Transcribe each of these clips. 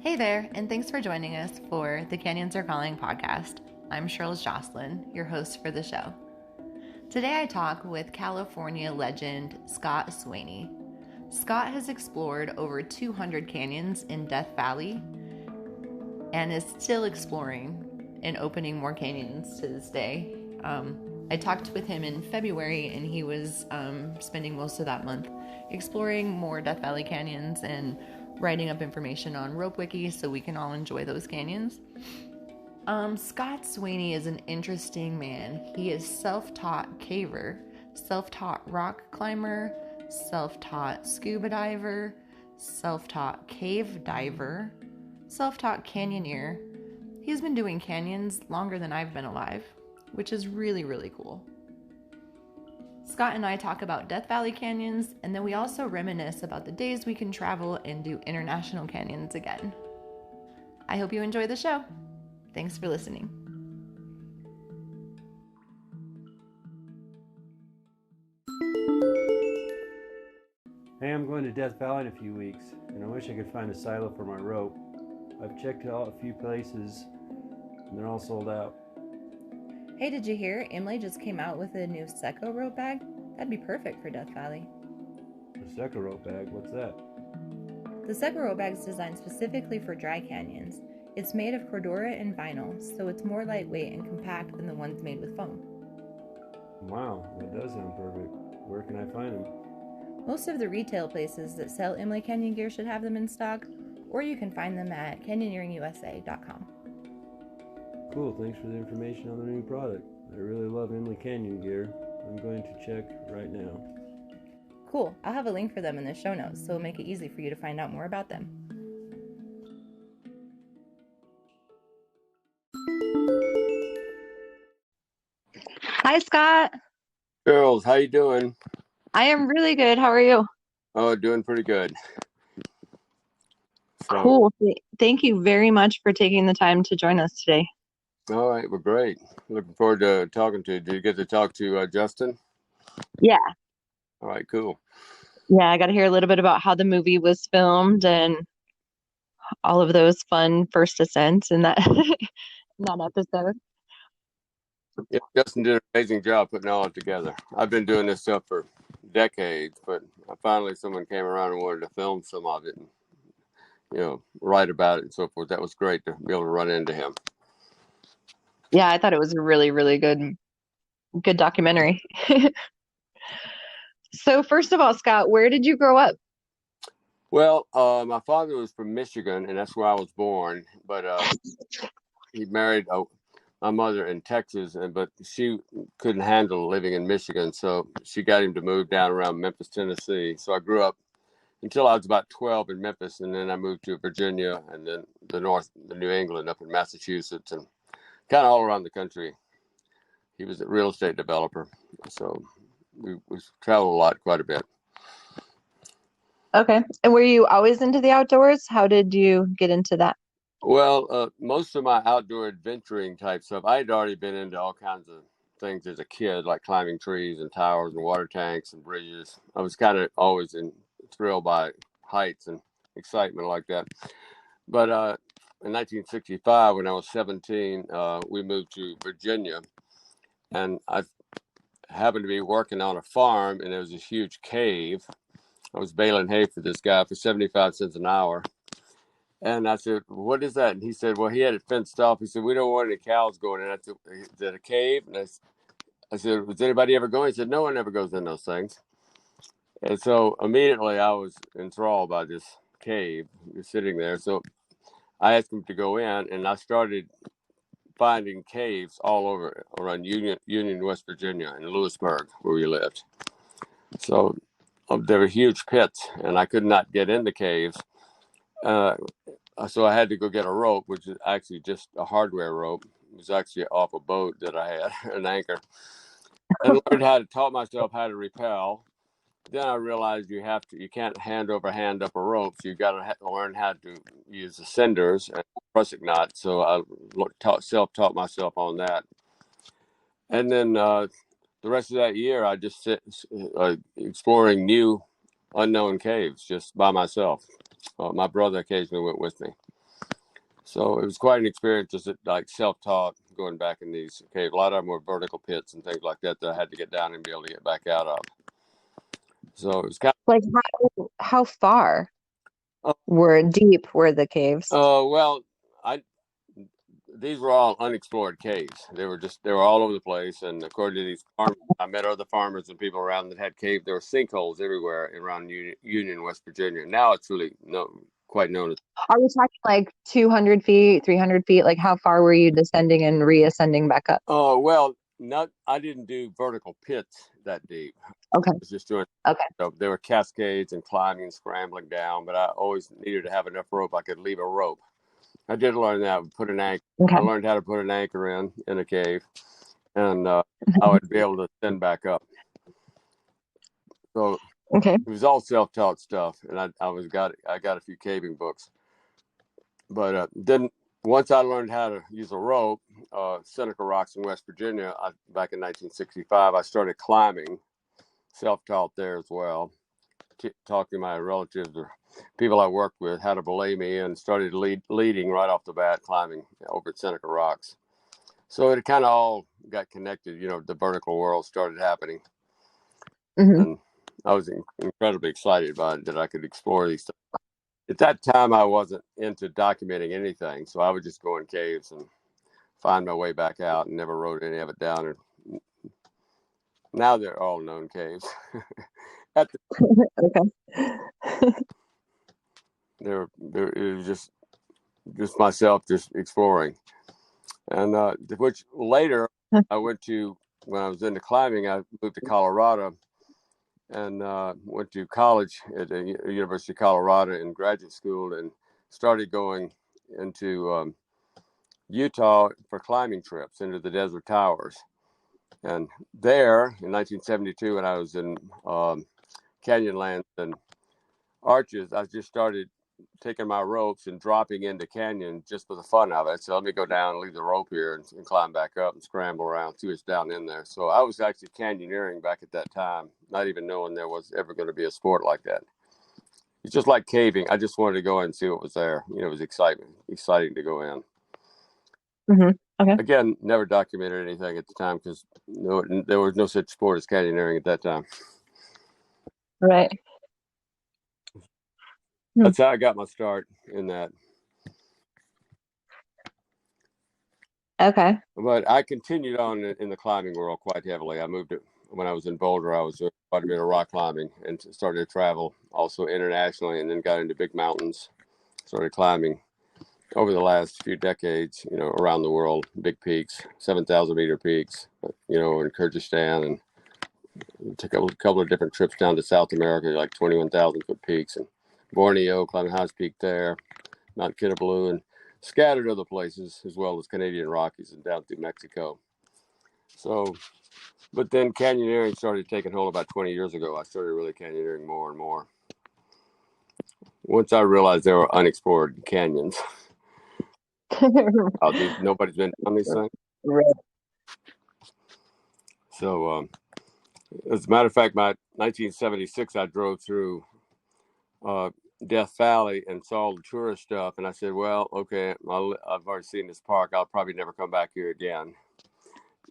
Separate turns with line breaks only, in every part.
Hey there, and thanks for joining us for the Canyons Are Calling podcast. I'm Shirley Jocelyn, your host for the show. Today I talk with California legend Scott Swany. Scott has explored over 200 canyons in Death Valley and is still exploring and opening more canyons to this day. I talked with him in February, and he was spending most of that month exploring more Death Valley canyons and writing up information on Rope Wiki so we can all enjoy those canyons. Scott Swany is an interesting man. He is self-taught caver, self-taught rock climber, self-taught scuba diver, self-taught cave diver, self-taught canyoneer. He's been doing canyons longer than I've been alive, which is really, really cool. Scott and I talk about Death Valley canyons, and then we also reminisce about the days we can travel and do international canyons again. I hope you enjoy the show. Thanks for listening.
Hey, I'm going to Death Valley in a few weeks, and I wish I could find a silo for my rope. I've checked out a few places, and they're all sold out.
Hey, did you hear? Emily just came out with a new Seco rope bag. That'd be perfect for Death Valley.
A Seco rope bag? What's that?
The Seco rope bag is designed specifically for dry canyons. It's made of Cordura and vinyl, so it's more lightweight and compact than the ones made with foam.
Wow, that does sound perfect. Where can I find them?
Most of the retail places that sell Emily Canyon gear should have them in stock, or you can find them at canyoneeringusa.com.
Cool, thanks for the information on the new product. I really love Emily Canyon gear. I'm going to check right now.
Cool, I'll have a link for them in the show notes, so it'll make it easy for you to find out more about them. Hi, Scott.
Girls, how you doing?
I am really good. How are you?
Oh, doing pretty good. So,
Cool. Thank you very much for taking the time to join us today.
all right, well, great. Looking forward to talking to you. Did you get to talk to Justin?
Yeah.
All right, cool.
Yeah, I got to hear a little bit about how the movie was filmed and all of those fun first ascents in that in that episode.
Yeah, Justin did an amazing job putting all it together. I've been doing this stuff for decades, but finally someone came around and wanted to film some of it and, write about it and so forth. That was great to be able to run into him.
Yeah, I thought it was a really, really good documentary. So first of all, Scott, where did you grow up?
Well, my father was from Michigan, and that's where I was born, but he married my mother in Texas, but she couldn't handle living in Michigan, so she got him to move down around Memphis, Tennessee. So I grew up until I was about 12 in Memphis, and then I moved to Virginia, and then the New England, up in Massachusetts, and kind of all around the country. He was a real estate developer, so we traveled a lot, quite a bit.
Okay. And were you always into the outdoors? How did you get into that?
Well, most of my outdoor adventuring type stuff, I had already been into all kinds of things as a kid, like climbing trees and towers and water tanks and bridges. I was kind of always thrilled by heights and excitement like that. But in 1965, when I was 17, we moved to Virginia, and I happened to be working on a farm, and there was this huge cave. I was baling hay for this guy for 75 cents an hour. And I said, what is that? And he said, well, he had it fenced off. He said, we don't want any cows going in. I said, is it a cave? And I said, was anybody ever going? He said, no one ever goes in those things. And so immediately I was enthralled by this cave sitting there. So I asked him to go in, and I started finding caves all over around Union, West Virginia, and Lewisburg, where we lived. So there were huge pits, and I could not get in the caves. So I had to go get a rope, which is actually just a hardware rope. It was actually off a boat that I had, an anchor. And taught myself how to rappel. Then I realized you can't hand over hand up a rope. So you got to learn how to use the cinders and prusik knot. So I self-taught myself on that. And then the rest of that year, I just exploring new unknown caves just by myself. My brother occasionally went with me. So it was quite an experience, just like self-taught, going back in these caves. A lot of them were vertical pits and things like that I had to get down and be able to get back out of. So it was kind
Like how far
of,
were deep were the caves?
well, I these were all unexplored caves. They were all over the place. And according to these farmers, I met other farmers and people around that had caves. There were sinkholes everywhere around Union, West Virginia. Now it's really quite known as.
Are we talking like 200 feet, 300 feet? Like how far were you descending and reascending back up?
Oh, well, I didn't do vertical pits that deep.
Okay.
I was just doing,
Okay.
so there were cascades and climbing and scrambling down, but I always needed to have enough rope I could leave a rope. I did learn that. Put an anchor.
Okay.
I learned how to put an anchor in a cave, and I would be able to send back up. So
Okay.
it was all self-taught stuff, and I got a few caving books, but then once I learned how to use a rope, Seneca Rocks in West Virginia, back in 1965, I started climbing, self-taught there as well. Talking to my relatives or people I worked with how to belay me, and started leading right off the bat, climbing over at Seneca Rocks. So it kind of all got connected. The vertical world started happening, and I was incredibly excited about it, that I could explore these things. At that time, I wasn't into documenting anything, so I would just go in caves and find my way back out, and never wrote any of it down. And now they're all known caves.
Okay.
It was just myself, just exploring. And which later I went to, when I was into climbing, I moved to Colorado and went to college at the University of Colorado in graduate school, and started going into Utah for climbing trips into the Desert Towers. And there in 1972, when I was in Canyonlands and Arches, I just started taking my ropes and dropping into canyon just for the fun of it. So let me go down and leave the rope here and climb back up and scramble around, see what's down in there. So I was actually canyoneering back at that time, not even knowing there was ever going to be a sport like that. It's just like caving. I just wanted to go in and see what was there. It was exciting to go in.
Okay.
Again, never documented anything at the time because there was no such sport as canyoneering at that time.
Right.
That's how I got my start in that.
Okay.
But I continued on in the climbing world quite heavily. I moved it when I was in Boulder. I was doing quite a bit of rock climbing and started to travel also internationally, and then got into big mountains. Started climbing over the last few decades, around the world, big peaks, 7,000-meter peaks, in Kyrgyzstan, and took a couple of different trips down to South America, like 21,000-foot peaks, and Borneo, climbing highest peak there, Mount Kinabalu, and scattered other places, as well as Canadian Rockies and down through Mexico. So, but then canyoneering started taking hold about 20 years ago. I started really canyoneering more and more. Once I realized there were unexplored canyons. Nobody's been on these things.
Right.
So, as a matter of fact, my 1976, I drove through Death Valley and saw all the tourist stuff, and I said, well, okay, I've already seen this park. I'll probably never come back here again.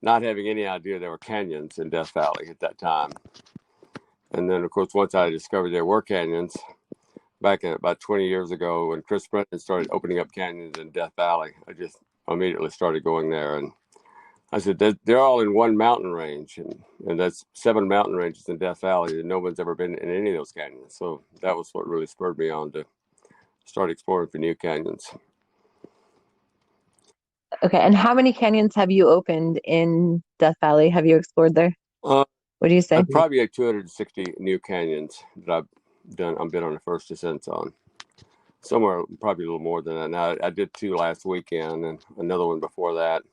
Not having any idea there were canyons in Death Valley at that time. And then, of course, once I discovered there were canyons, back about 20 years ago, when Chris Brennan started opening up canyons in Death Valley, I just immediately started going there. And I said, they're all in one mountain range, and that's 7 mountain ranges in Death Valley, and no one's ever been in any of those canyons. So that was what really spurred me on to start exploring for new canyons.
Okay. And how many canyons have you opened in Death Valley? Have you explored there? What do you say?
I've probably had 260 new canyons that I've done. I've been on the first descents on. Somewhere probably a little more than that. Now, I did 2 last weekend and another one before that.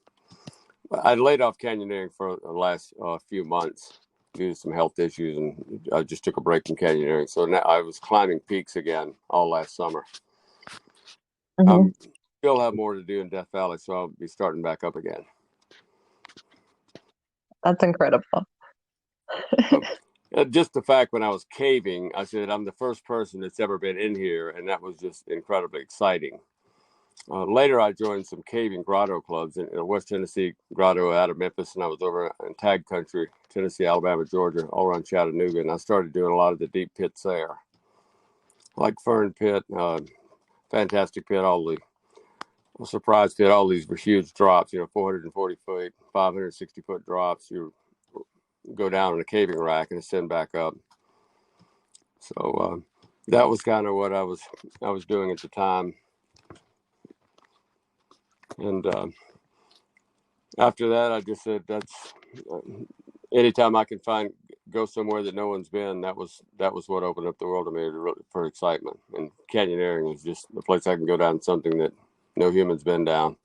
I laid off canyoneering for the last few months due to some health issues, and I just took a break from canyoneering. So now I was climbing peaks again all last summer. Still have more to do in Death Valley, so I'll be starting back up again.
That's incredible.
Just the fact when I was caving, I said, I'm the first person that's ever been in here, and that was just incredibly exciting. Later, I joined some cave and grotto clubs in West Tennessee, grotto out of Memphis, and I was over in Tag Country, Tennessee, Alabama, Georgia, all around Chattanooga, and I started doing a lot of the deep pits there, like Fern Pit, Fantastic Pit, all the Surprise Pit, all these were huge drops, 440 foot, 560-foot drops. You go down in a caving rack and ascend back up. So that was kind of what I was doing at the time. And after that, I just said that's anytime I can go somewhere that no one's been. That was what opened up the world to me for excitement. And canyoneering is just the place I can go down something that no human's been down.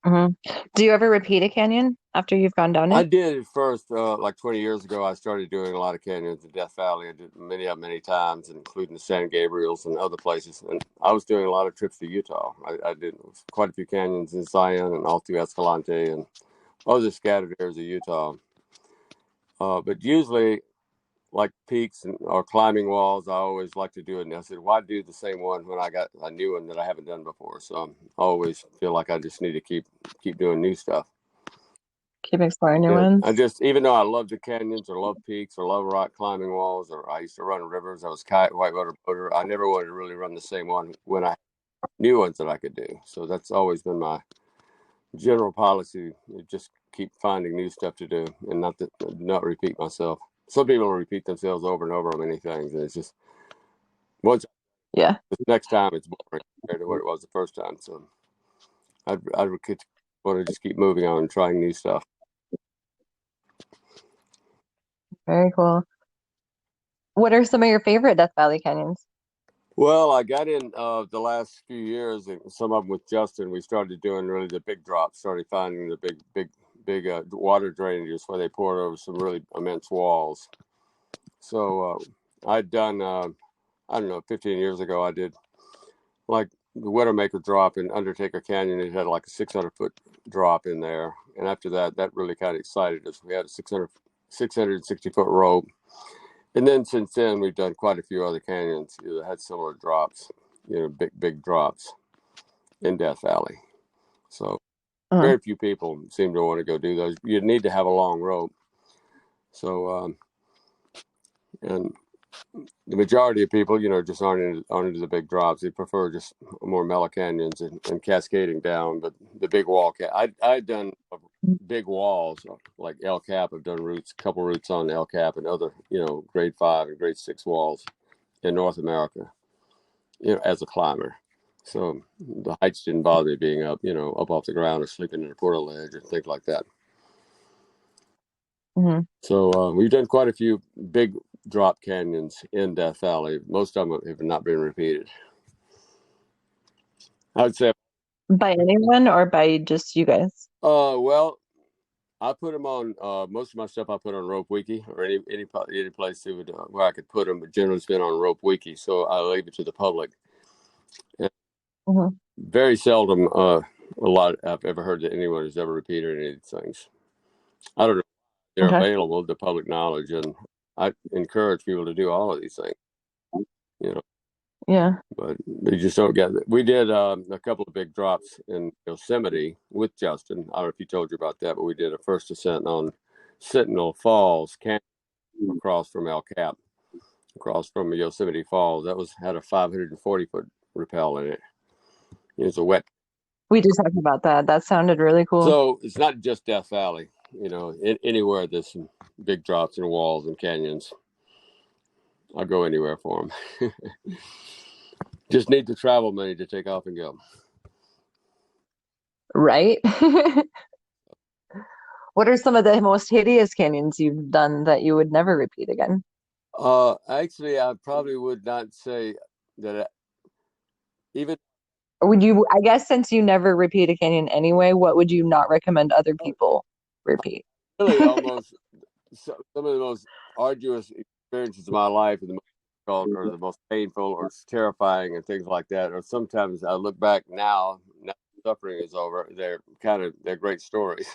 Do you ever repeat a canyon after you've gone down
I
it?
did at first, like 20 years ago. I started doing a lot of canyons in Death Valley. I did many times, including the San Gabriels and other places. And I was doing a lot of trips to Utah. I did quite a few canyons in Zion and all through Escalante and other scattered areas of Utah. But usually, like peaks or climbing walls, I always like to do it. And I said, why do the same one when I got a new one that I haven't done before? So I always feel like I just need to keep doing new stuff.
Keep exploring new
Yeah,
ones.
I just, even though I love the canyons or love peaks or love rock climbing walls, or I used to run rivers, I was whitewater boater, I never wanted to really run the same one when I new ones that I could do. So that's always been my general policy. Just keep finding new stuff to do and not repeat myself. Some people repeat themselves over and over on many things, and it's just once
Yeah.
the next time it's boring compared to what it was the first time. So I want to just keep moving on and trying new stuff.
Very cool. What are some of your favorite Death Valley canyons?
Well, I got in the last few years, and some of them with Justin. We started doing really the big drops, started finding the big water drainages where they poured over some really immense walls. So I'd done, I don't know, 15 years ago, I did like the Widowmaker drop in Undertaker Canyon. It had like a 600-foot drop in there. And after that, that really kind of excited us. We had a 660-foot rope. And then since then, we've done quite a few other canyons that had similar drops, big drops in Death Valley. So very few people seem to want to go do those. You need to have a long rope. So, and the majority of people, just aren't into the big drops. They prefer just more mellow canyons and cascading down. But the big wall, I've done big walls like El Cap. I've done a couple routes on El Cap and other, grade 5 and grade 6 walls in North America, as a climber. So the heights didn't bother me being up, up off the ground or sleeping in a portal ledge or things like that.
Mm-hmm.
So we've done quite a few big drop canyons in Death Valley. Most of them have not been repeated. I would say.
By anyone or by just you guys?
Well, I put them on, most of my stuff I put on Rope Wiki or any place where I could put them, but generally it's been on Rope Wiki. So I leave it to the public. Very seldom, a lot I've ever heard that anyone has ever repeated any of these things. I don't know. They're available to public knowledge, and I encourage people to do all of these things.
Yeah.
But they just don't get it. We did a couple of big drops in Yosemite with Justin. I don't know if he told you about that, but we did a first ascent on Sentinel Falls, across from El Cap, across from Yosemite Falls. That had a 540-foot rappel in it. It was a wet.
We just talked about that. That sounded really cool.
So it's not just Death Valley. Anywhere there's some big drops and walls and canyons, I'll go anywhere for them. Just need the travel money to take off and go.
Right? What are some of the most hideous canyons you've done that you would never repeat again?
Actually, I probably would not say that. Even
Would you, I guess, since you never repeat a canyon anyway, what would you not recommend other people repeat?
Really, almost some of the most arduous experiences of my life, and the most difficult, or the most painful, or terrifying, and things like that. Or sometimes I look back now the suffering is over. They're great stories.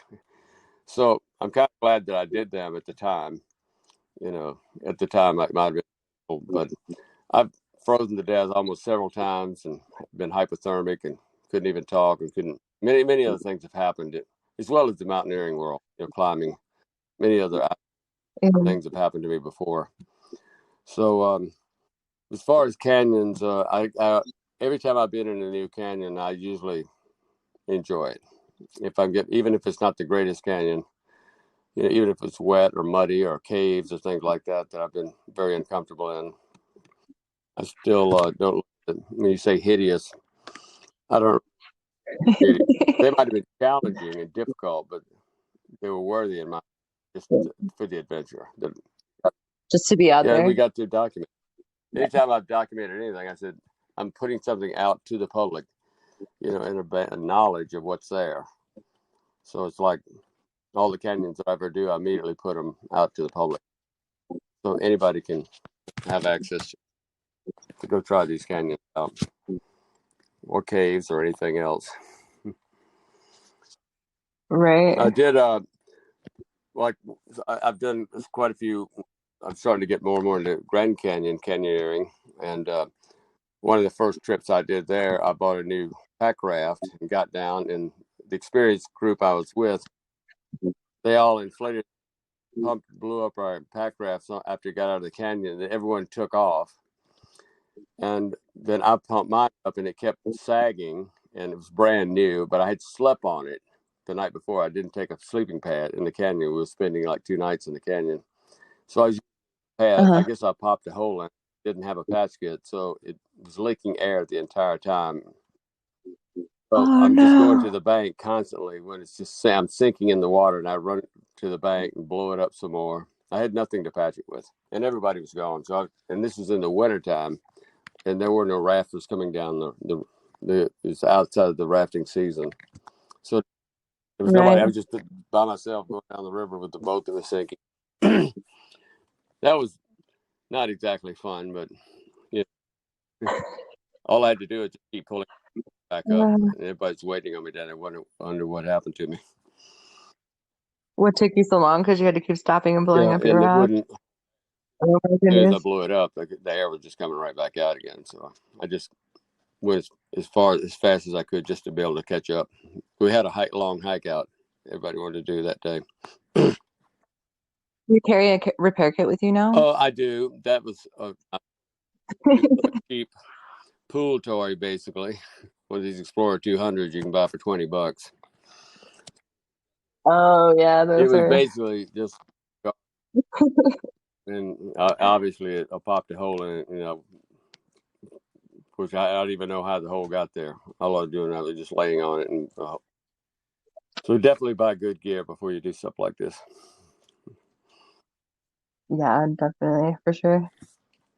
So I'm kind of glad that I did them at the time. At the time, it might have been, but I've frozen to death almost several times and been hypothermic and couldn't even talk and couldn't. Many other things have happened, as well as the mountaineering world. Climbing. Many other things have happened to me before. So as far as canyons, I every time I've been in a new canyon, I usually enjoy it. Even if it's not the greatest canyon, even if it's wet or muddy or caves or things like that I've been very uncomfortable in, I still don't. When you say hideous, I don't. They might have been challenging and difficult, but they were worthy in my just for the adventure.
Just to be out there.
Yeah, we got to document. Anytime I've documented anything, I said I'm putting something out to the public, in a knowledge of what's there. So it's like all the canyons that I ever do, I immediately put them out to the public, so anybody can have access to go try these canyons out, or caves, or anything else.
Right.
I did I've done quite a few. I'm starting to get more and more into Grand Canyon canyoneering, and one of the first trips I did there, I bought a new pack raft and got down, and the experienced group I was with, they all inflated, pumped, blew up our pack rafts after we got out of the canyon, and everyone took off. And then I pumped mine up, and it kept sagging, and it was brand new, but I had slept on it the night before. I didn't take a sleeping pad in the canyon. We were spending like 2 nights in the canyon. So I was pad. I guess I popped a hole in it. Didn't have a patch kit, so it was leaking air the entire time. So I'm just going to the bank constantly when it's just I'm sinking in the water, and I run to the bank and blow it up some more. I had nothing to patch it with, and everybody was gone. And this was in the wintertime, and there were no rafters coming down it was outside of the rafting season. So there was nobody. I was just by myself going down the river with the boat that was sinking. That was not exactly fun, but all I had to do is just keep pulling back up, and everybody's waiting on me down there, wonder what happened to me.
What took you so long? Because you had to keep stopping and blowing up your raft?
Oh my goodness. As I blew it up, the air was just coming right back out again. So I just went as fast as I could just to be able to catch up. We had a long hike out. Everybody wanted to do that day.
You carry a repair kit with you now?
Oh, I do. That was a cheap pool toy, basically. One of these Explorer 200s you can buy for $20.
Oh yeah,
it was basically just, and obviously I popped a hole in it. Which I don't even know how the hole got there. All I was doing, I was just laying on it, and so definitely buy good gear before you do stuff like this.
Yeah, definitely, for sure.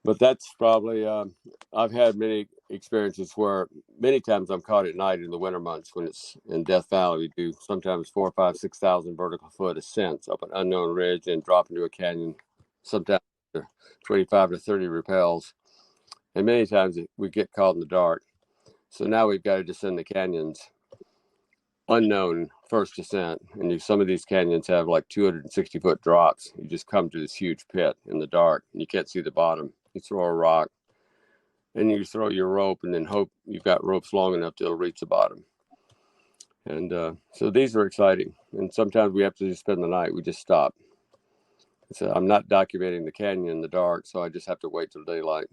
But that's probably, I've had many experiences where many times I'm caught at night in the winter months when it's in Death Valley. We do sometimes 4,000, 5,000, 6,000 vertical foot ascents up an unknown ridge and drop into a canyon, sometimes 25 to 30 rappels. And many times we get caught in the dark. So now we've got to descend the canyons, unknown first descent. And some of these canyons have like 260-foot drops. You just come to this huge pit in the dark, and you can't see the bottom. You throw a rock, and you throw your rope, and then hope you've got ropes long enough to reach the bottom. And so these are exciting. And sometimes we have to just spend the night. We just stop. So I'm not documenting the canyon in the dark, so I just have to wait till daylight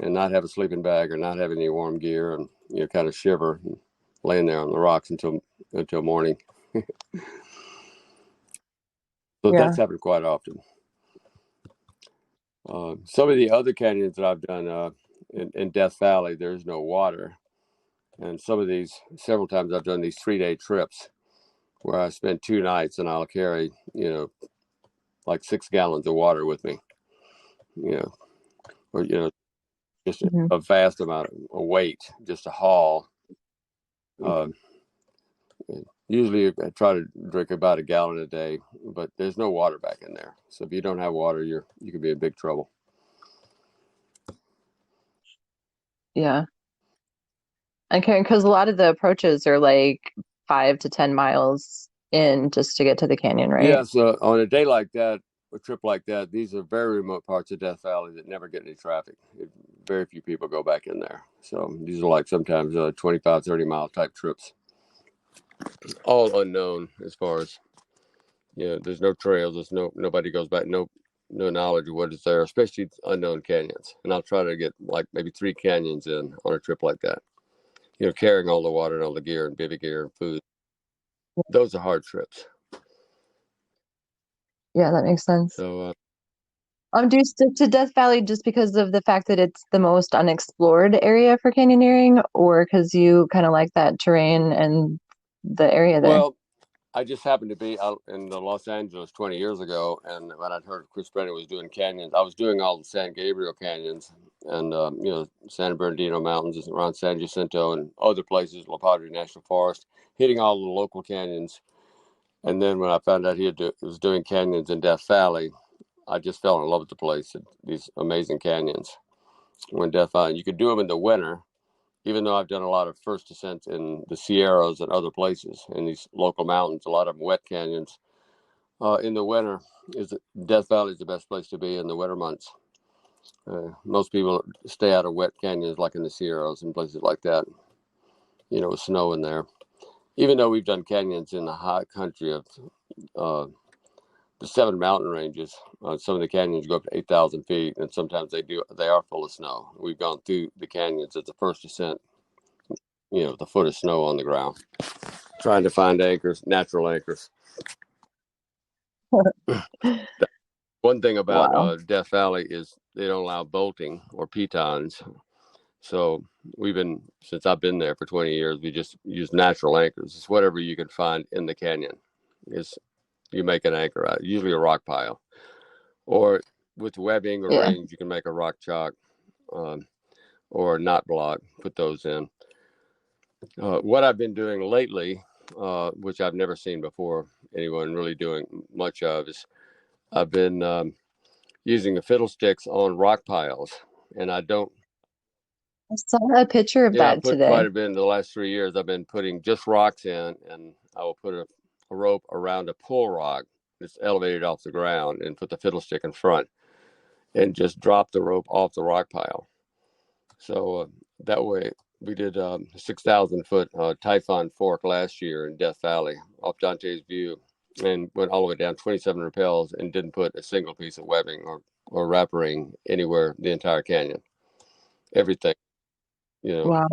and not have a sleeping bag or not have any warm gear, and kind of shiver and laying there on the rocks until morning. So that's happened quite often. Some of the other canyons that I've done in Death Valley, there's no water. And several times I've done these 3-day trips where I spend 2 nights, and I'll carry, like 6 gallons of water with me, or, just a vast amount of weight just to haul. Usually I try to drink about 1 gallon a day, but there's no water back in there. So if you don't have water, you could be in big trouble.
Yeah. Okay, because a lot of the approaches are like 5 to 10 miles in just to get to the canyon, right?
Yeah, so on a day like that, a trip like that, these are very remote parts of Death Valley that never get any traffic. very few people go back in there. So these are like sometimes 25, 30-mile type trips, all unknown as far as, there's no trails. There's nobody goes back. No knowledge of what is there, especially unknown canyons. And I'll try to get like maybe 3 canyons in on a trip like that. Carrying all the water and all the gear and baby gear and food. Those are hard trips.
Yeah, that makes sense.
So,
do you stick to Death Valley just because of the fact that it's the most unexplored area for canyoneering, or because you kind of like that terrain and the area there?
well, I just happened to be out in Los Angeles 20 years ago, and when I'd heard Chris Brennan was doing canyons, I was doing all the San Gabriel canyons and San Bernardino Mountains around San Jacinto and other places, La Padre National Forest, hitting all the local canyons. And then when I found out he was doing canyons in Death Valley, I just fell in love with the place. These amazing canyons. When Death Valley, you could do them in the winter, even though I've done a lot of first descents in the Sierras and other places in these local mountains, a lot of them wet canyons. In the winter, Death Valley is the best place to be in the winter months. Most people stay out of wet canyons like in the Sierras and places like that, with snow in there. Even though we've done canyons in the high country of the 7 mountain ranges, some of the canyons go up to 8,000 feet, and sometimes they are full of snow. We've gone through the canyons at the first descent, the foot of snow on the ground, trying to find anchors, natural anchors. One thing about
Wow.
Death Valley is they don't allow bolting or pitons. So since I've been there for 20 years, we just use natural anchors. It's whatever you can find in the canyon. You make an anchor out, usually a rock pile. Or with webbing or rings, you can make a rock chalk or a knot block, put those in. What I've been doing lately, which I've never seen before anyone really doing much of, is I've been using the fiddlesticks on rock piles. And I
saw a picture of
I
that
put
today.
quite a bit in the last 3 years. I've been putting just rocks in, and I will put a rope around a pull rock that's elevated off the ground and put the fiddlestick in front and just drop the rope off the rock pile. So that way we did 6,000 foot Typhon Fork last year in Death Valley off Dante's View, and went all the way down 27 rappels and didn't put a single piece of webbing or wrapping anywhere the entire canyon. Everything,
Wow,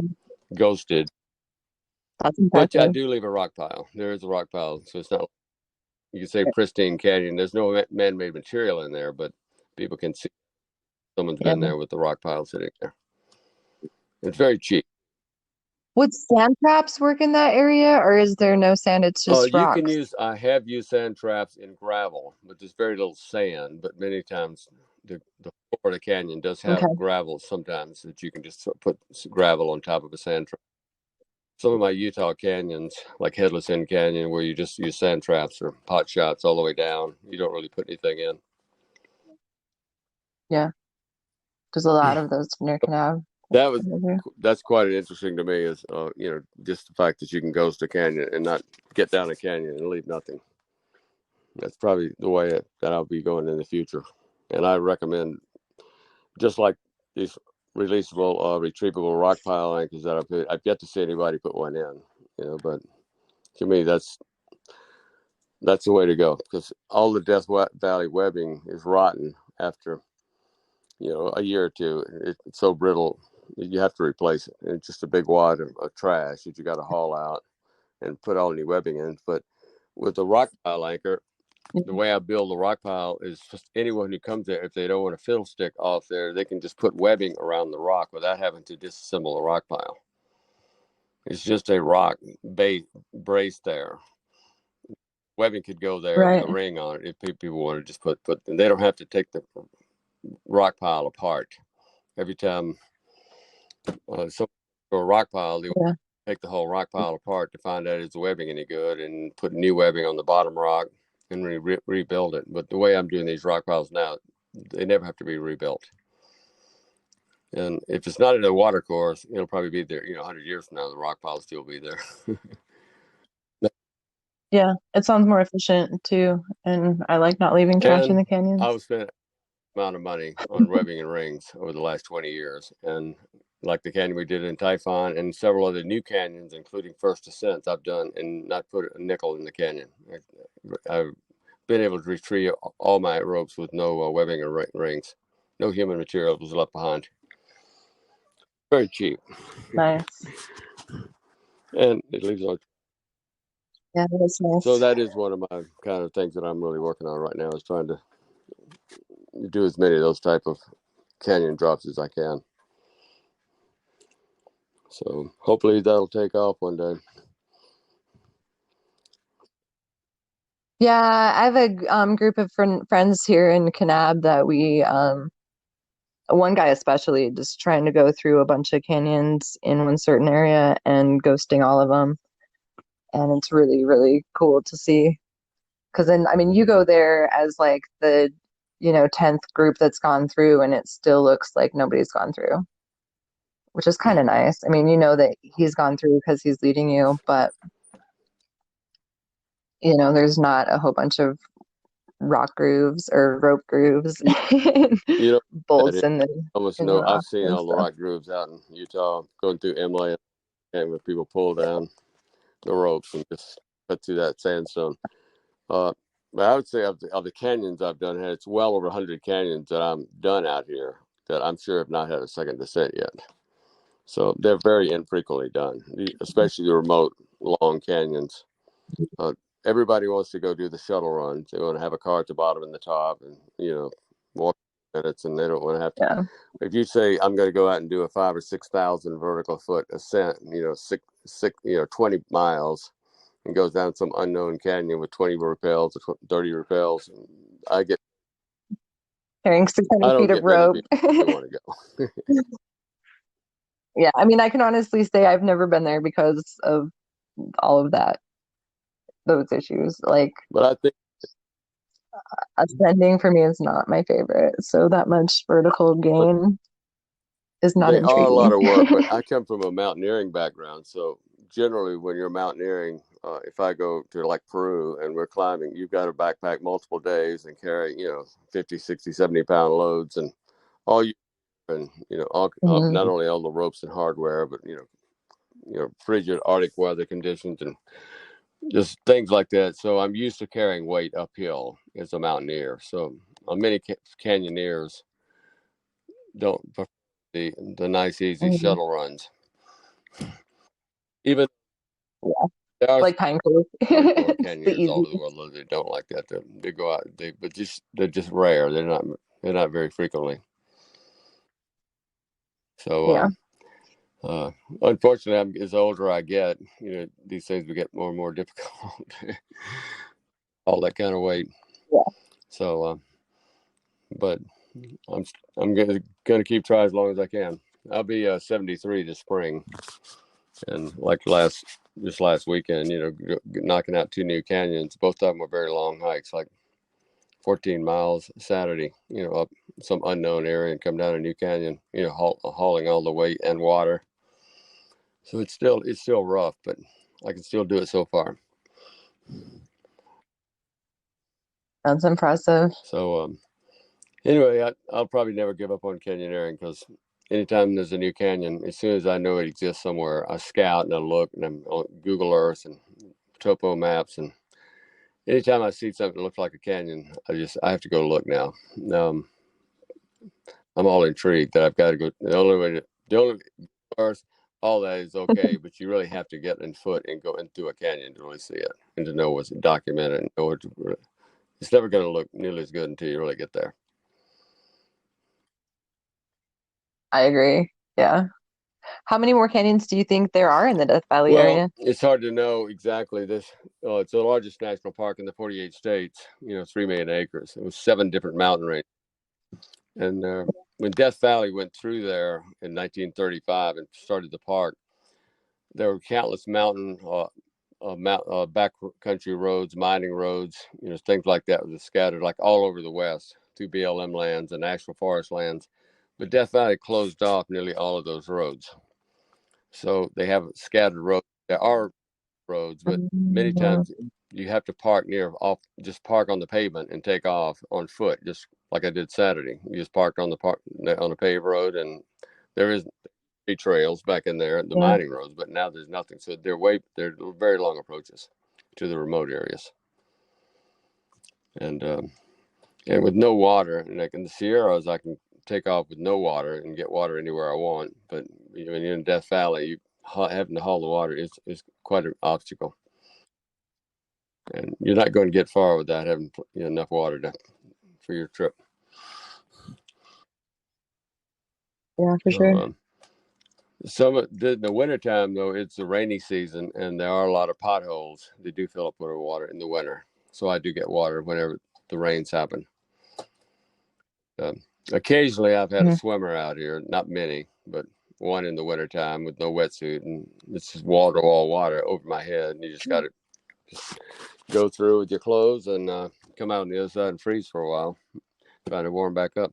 ghosted.
that's
But I
impressive.
do leave a rock pile. There is a rock pile, so it's not, you can say pristine canyon. There's no man-made material in there, but people can see someone's been there with the rock pile sitting there. It's very cheap.
Would sand traps work in that area, or is there no sand? It's just
You
rocks.
can I have used sand traps in gravel, but there's very little sand. But many times the floor of the canyon does have gravel sometimes that you can just put gravel on top of a sand trap. Some of my Utah canyons, like Headless End Canyon, where you just use sand traps or pot shots all the way down, you don't really put anything in.
Yeah, because a lot of those near canal.
That's quite interesting to me, is just the fact that you can ghost a canyon and not get down a canyon and leave nothing. That's probably the way that I'll be going in the future. And I recommend, just like these releasable, retrievable rock pile anchors that I've yet to see anybody put one in, but to me, that's the way to go, because all the Death Valley webbing is rotten after, a year or two. It's so brittle, you have to replace it. And it's just a big wad of trash that you got to haul out and put all new webbing in. But with the rock pile anchor, the way I build the rock pile is just anyone who comes there, if they don't want a fiddlestick off there, they can just put webbing around the rock without having to disassemble the rock pile. It's just a rock brace there. Webbing could go there with a ring on it if people want to just put, and they don't have to take the rock pile apart. Every time so for a rock pile, they take the whole rock pile apart to find out is the webbing any good, and put new webbing on the bottom rock and rebuild it. But the way I'm doing these rock piles now, they never have to be rebuilt. And if it's not in a water course, it'll probably be there, 100 years from now, the rock pile will still be there.
Yeah, it sounds more efficient too, and I like not leaving trash in the canyons.
I was spending amount of money on webbing and rings over the last 20 years. And like the canyon we did in Typhon and several other new canyons, including First Ascents, I've done and not put a nickel in the canyon. I've been able to retrieve all my ropes with no webbing or rings. No human material was left behind. Very cheap.
Nice.
And it leaves on.
Yeah, that's nice.
So that is one of my kind of things that I'm really working on right now, is trying to do as many of those type of canyon drops as I can. So hopefully that'll take off one day.
Yeah, I have a group of friends here in Kanab that we one guy especially just trying to go through a bunch of canyons in one certain area and ghosting all of them. And it's really, really cool to see. Because then, I mean, you go there as like the, 10th group that's gone through, and it still looks like nobody's gone through, which is kind of nice. I mean, you know that he's gone through because he's leading you, but, there's not a whole bunch of rock grooves or rope grooves bolts in the
almost
in
no.
the
I've seen all the
stuff.
rock grooves out in Utah, going through Emily, and where people pull down the ropes and just cut through that sandstone. But I would say of the canyons I've done, it's well over 100 canyons that I'm done out here that I'm sure have not had a second descent yet. So they're very infrequently done, especially the remote long canyons. Everybody wants to go do the shuttle runs. They want to have a car at the bottom and the top, and walk minutes, and they don't want to have to.
Yeah.
If you say I'm going to go out and do a 5,000 or 6,000 vertical foot ascent, 20 miles, and goes down some unknown canyon with 20 rappels or 30 rappels, I
carrying 600
don't
feet of
get many
rope.
people who want to go.
Yeah, I mean, I can honestly say I've never been there because of all of those issues. Like,
But I think
ascending for me is not my favorite. So that much vertical gain is not
they are a lot
intriguing.
of work. But I come from a mountaineering background, so generally when you're mountaineering, if I go to like Peru and we're climbing, you've got to backpack multiple days and carry 50, 60, 70-pound loads, and all you and not only all the ropes and hardware, but frigid Arctic weather conditions and just things like that. So I'm used to carrying weight uphill as a mountaineer. So many canyoneers don't prefer the nice easy shuttle runs. Even there are
like Pine Cove.
hardcore
It's the
canyoneers all over the
easy.
world that don't like that. They go out, but they're just rare. They're not very frequently. So unfortunately, as older I get, these things will get more and more difficult. All that kind of weight.
Yeah.
So, but I'm gonna keep trying as long as I can. I'll be 73 this spring, and like last weekend, knocking out 2 new canyons. Both of them were very long hikes, like 14 miles Saturday. Up some unknown area and come down a new canyon. Hauling all the weight and water. So it's still rough, but I can still do it so far.
That's impressive.
So anyway, I'll probably never give up on canyoneering, because anytime there's a new canyon, as soon as I know it exists somewhere, I scout and I look, and I'm on Google Earth and topo maps, and anytime I see something that looks like a canyon, I have to go look now. I'm all intrigued that I've got to go. The only Earth, all that is okay, but you really have to get in foot and go into a canyon to really see it and to know what's documented and know it's never going to look nearly as good until you really get there.
I agree. Yeah. How many more canyons do you think there are in the Death Valley area?
It's hard to know exactly. It's the largest national park in the 48 states, 3 million acres. It was 7 different mountain ranges. And when Death Valley went through there in 1935 and started the park, there were countless mountain, backcountry roads, mining roads, things like that were scattered like all over the West through BLM lands and national forest lands. But Death Valley closed off nearly all of those roads. So they have scattered roads. There are roads, but many times you have to park just park on the pavement and take off on foot. Just like I did Saturday. You just parked on a paved road, and there is trails back in there, the mining roads, but now there's nothing. So they're very long approaches to the remote areas, and with no water, and like in the Sierras, I can take off with no water and get water anywhere I want. But when you're in Death Valley, having to haul the water is quite an obstacle, and you're not going to get far without having enough water for your trip.
Yeah, for sure.
The wintertime, though, it's the rainy season, and there are a lot of potholes. They do fill up with water in the winter, so I do get water whenever the rains happen. Occasionally, I've had a swimmer out here, not many, but one in the wintertime with no wetsuit, and it's just wall-to-wall water over my head, and you just got to go through with your clothes and come out on the other side and freeze for a while, trying to warm back up.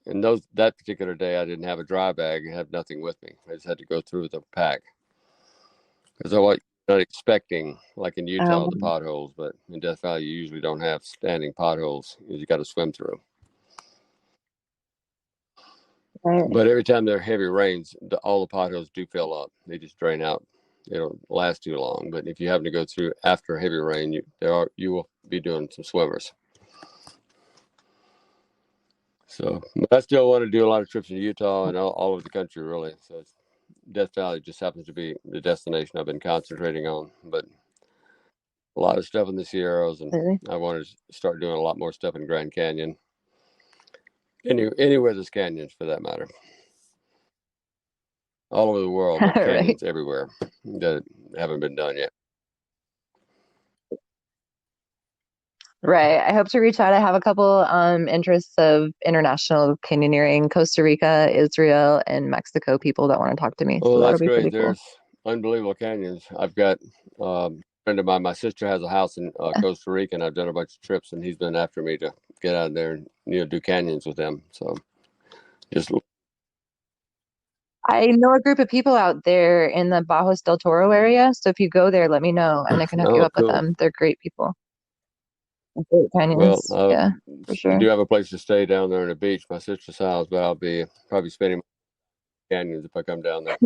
And that particular day, I didn't have a dry bag. I had nothing with me. I just had to go through with a pack. Because I was not expecting, like in Utah, the potholes, but in Death Valley, you usually don't have standing potholes. You got to swim through. Right. But every time there are heavy rains, all the potholes do fill up. They just drain out. They don't last too long. But if you happen to go through after heavy rain, you will be doing some swimmers. So, but I still want to do a lot of trips in Utah and all over the country, really. So Death Valley just happens to be the destination I've been concentrating on. But a lot of stuff in the Sierras, and I want to start doing a lot more stuff in Grand Canyon. Anywhere there's canyons, for that matter. All over the world, there are canyons everywhere that haven't been done yet.
Right. I hope to reach out. I have a couple interests of international canyoneering, Costa Rica, Israel, and Mexico people that want to talk to me.
Oh, so that's great. There's unbelievable canyons. I've got a friend of mine, my sister has a house in Costa Rica, and I've done a bunch of trips, and he's been after me to get out there and do canyons with them. So just
I know a group of people out there in the Bajos del Toro area. So if you go there, let me know and I can hook you up with them. They're great people. Great canyons.
Well,
yeah, for sure.
I do have a place to stay down there on the beach, my sister's house, but I'll be probably spending canyons if I come down there.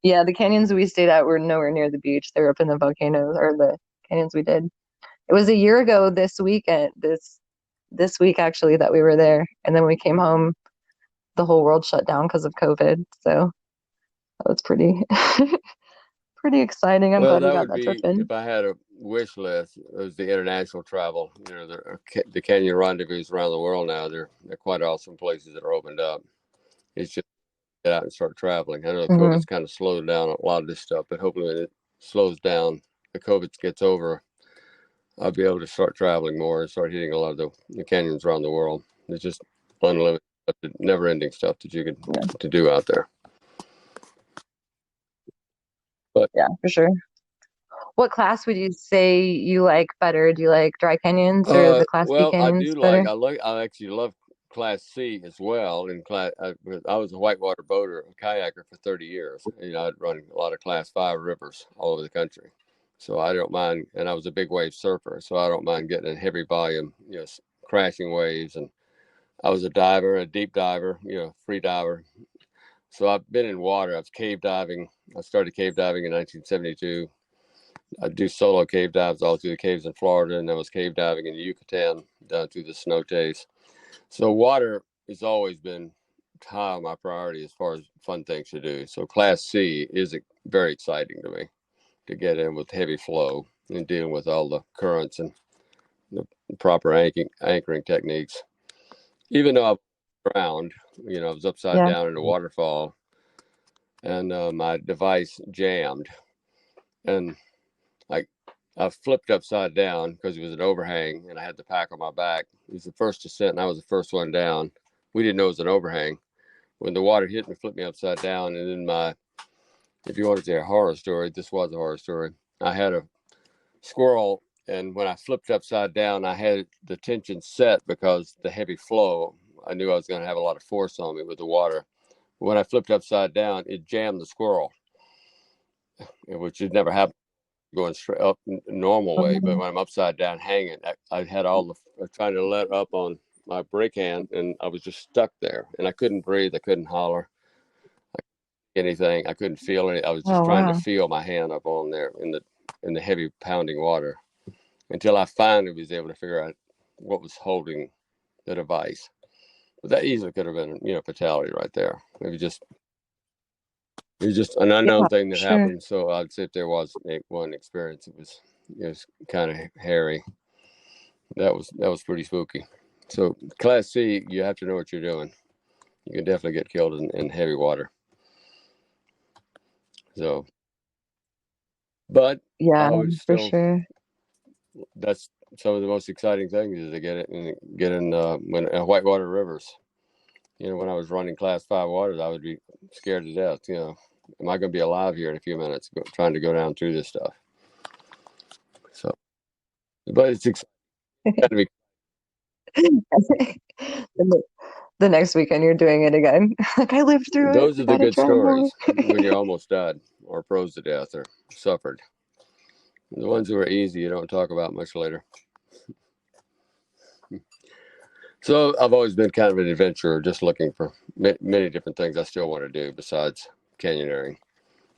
Yeah, the canyons we stayed at were nowhere near the beach. They were up in the volcanoes, or the canyons we did. It was a year ago this weekend, this week actually, that we were there. And then when we came home, the whole world shut down because of COVID. So that was pretty pretty exciting. I'm glad we got that trip in. If I had a wish list, it was the international travel. The canyon rendezvous around the world now, they're quite awesome places that are opened up. It's just get out and start traveling. I know COVID's kind of slowed down a lot of this stuff, but hopefully when it slows down, the COVID gets over, I'll be able to start traveling more and start hitting a lot of the canyons around the world. It's just unlimited, never-ending stuff that you can to do out there. But
yeah, for sure. What class would you say you like better? Do you like dry canyons or the class B canyons better?
I actually love Class C as well. I was a whitewater boater, a kayaker for 30 years. I'd run a lot of Class 5 rivers all over the country. So I don't mind, and I was a big wave surfer, so I don't mind getting in heavy volume, crashing waves. And I was a diver, a deep diver, free diver. So I've been in water. I was cave diving. I started cave diving in 1972. I do solo cave dives all through the caves in Florida, and I was cave diving in Yucatan down through the cenotes. So water has always been high on my priority as far as fun things to do. So Class C is very exciting to me, to get in with heavy flow and dealing with all the currents and the proper anchoring techniques. Even though I drowned, I was upside down in a waterfall, and my device jammed, and I flipped upside down because it was an overhang, and I had the pack on my back. It was the first descent, and I was the first one down. We didn't know it was an overhang. When the water hit me, flipped me upside down, and then if you want to say a horror story, this was a horror story. I had a squirrel, and when I flipped upside down, I had the tension set because the heavy flow, I knew I was going to have a lot of force on me with the water. When I flipped upside down, it jammed the squirrel, which had never happened. going straight up normal way, but when I'm upside down hanging, I had trying to let up on my brake hand, and I was just stuck there, and I couldn't breathe, I couldn't holler anything, I couldn't feel any. I was just trying to feel my hand up on there in the heavy pounding water until I finally was able to figure out what was holding the device. But that easily could have been, fatality right there. It was just an unknown thing that happened. So I'd say if there was one experience, it was kind of hairy. That was pretty spooky. So Class C, you have to know what you're doing. You can definitely get killed in heavy water. So, but
Yeah,
I would
for
still.
sure.
That's some of the most exciting things is to get in when whitewater rivers. When I was running Class 5 waters, I would be scared to death. Am I going to be alive here in a few minutes trying to go down through this stuff? So, but it's exciting to be.
The next weekend you're doing it again. Like, I lived through it.
Those
I
are the
gotta
good
try more.
stories when you almost died or froze to death or suffered. The ones that were easy, you don't talk about much later. So I've always been kind of an adventurer, just looking for many different things I still want to do besides canyoneering.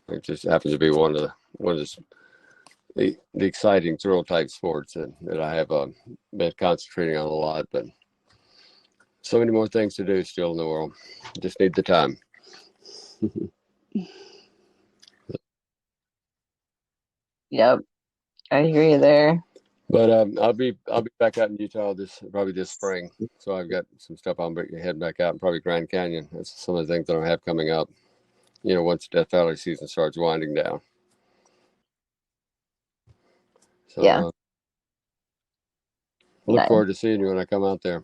It just happens to be one of the exciting thrill type sports that I have been concentrating on a lot. But so many more things to do still in the world. Just need the time.
Yep, I hear you there.
But I'll be back out in Utah probably this spring. So I've got some stuff I'm heading back out, and probably Grand Canyon. That's some of the things that I have coming up. Once Death Valley season starts winding down. So
Yeah.
look forward to seeing you when I come out there.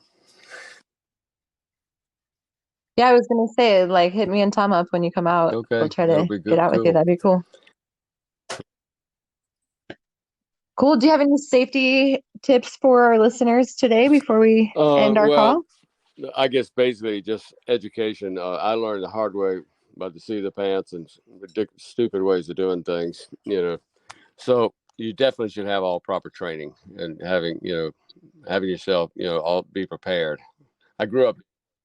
Yeah, I was gonna say, like, hit me and Tom up when you come out.
Okay,
We'll try
that'll
to
be
get out with you.
cool.
That'd be cool. Cool. Do you have any safety tips for our listeners today before we end our call?
I guess basically just education. I learned the hard way about the seat of the pants and ridiculous, stupid ways of doing things. So you definitely should have all proper training and having yourself, all be prepared. I grew up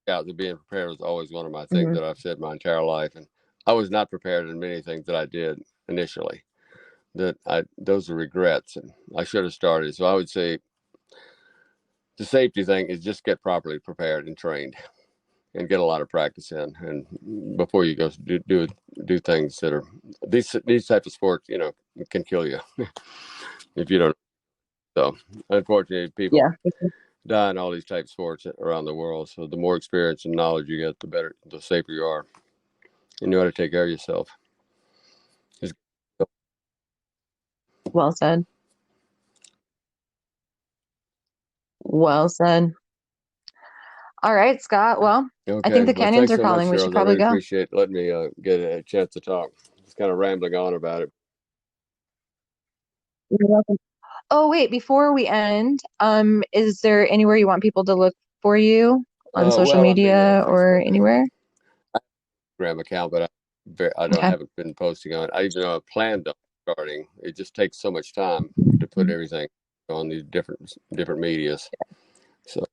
out that being prepared was always one of my things that I've said my entire life, and I was not prepared in many things that I did initially. Those are regrets, and I should have started. So I would say the safety thing is just get properly prepared and trained, and get a lot of practice in, and before you go do things that are these types of sports, can kill you if you don't. So unfortunately, people die in all these type of sports around the world. So the more experience and knowledge you get, the safer you are. You know how to take care of yourself.
Well said. Well said. All right, Scott. Well, I think the canyons are calling. We should probably go.
I really appreciate letting me get a chance to talk. Just kind of rambling on about it.
You're welcome. Oh, wait, before we end, is there anywhere you want people to look for you on social media or anywhere?
Instagram account, but haven't been posting on it. I even planned on starting. It just takes so much time to put everything on these different medias. So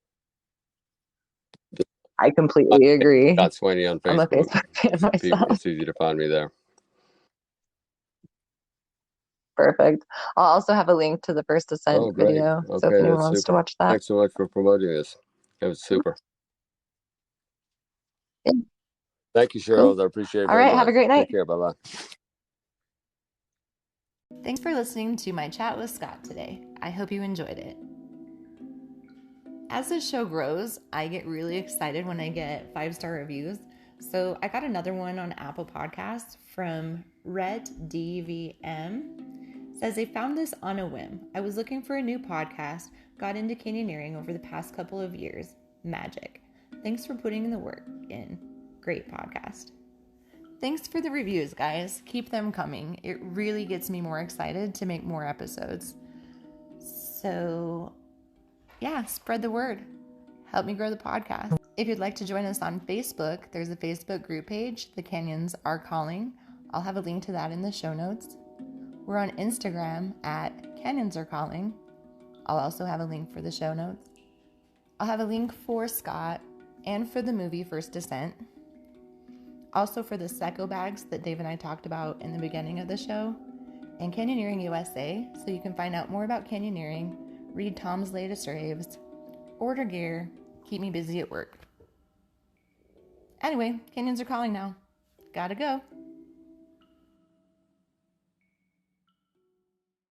I completely agree.
Swany on Facebook.
I'm a Facebook fan myself.
It's easy to find me there.
Perfect. I'll also have a link to the first ascent video. Okay, so if anyone wants to watch that.
Thanks so much for promoting this. It was super. Yeah. Thank you, Cheryl. Cool. I appreciate it. All right. Much.
Have a great night.
Take care. Bye-bye.
Thanks for listening to my chat with Scott today. I hope you enjoyed it. As this show grows, I get really excited when I get 5-star reviews. So I got another one on Apple Podcasts from RedDVM. Says they found this on a whim. I was looking for a new podcast, got into canyoneering over the past couple of years. Magic. Thanks for putting in the work in. Great podcast. Thanks for the reviews, guys. Keep them coming. It really gets me more excited to make more episodes. So, yeah, spread the word. Help me grow the podcast. If you'd like to join us on Facebook, there's a Facebook group page, The Canyons Are Calling. I'll have a link to that in the show notes. We're on Instagram at Canyons Are Calling. I'll also have a link for the show notes. I'll have a link for Scott and for the movie First Descent. Also for the Seco bags that Dave and I talked about in the beginning of the show. And Canyoneering USA, so you can find out more about canyoneering, read Tom's latest raves, order gear, keep me busy at work. Anyway, Canyons are calling now. Gotta go.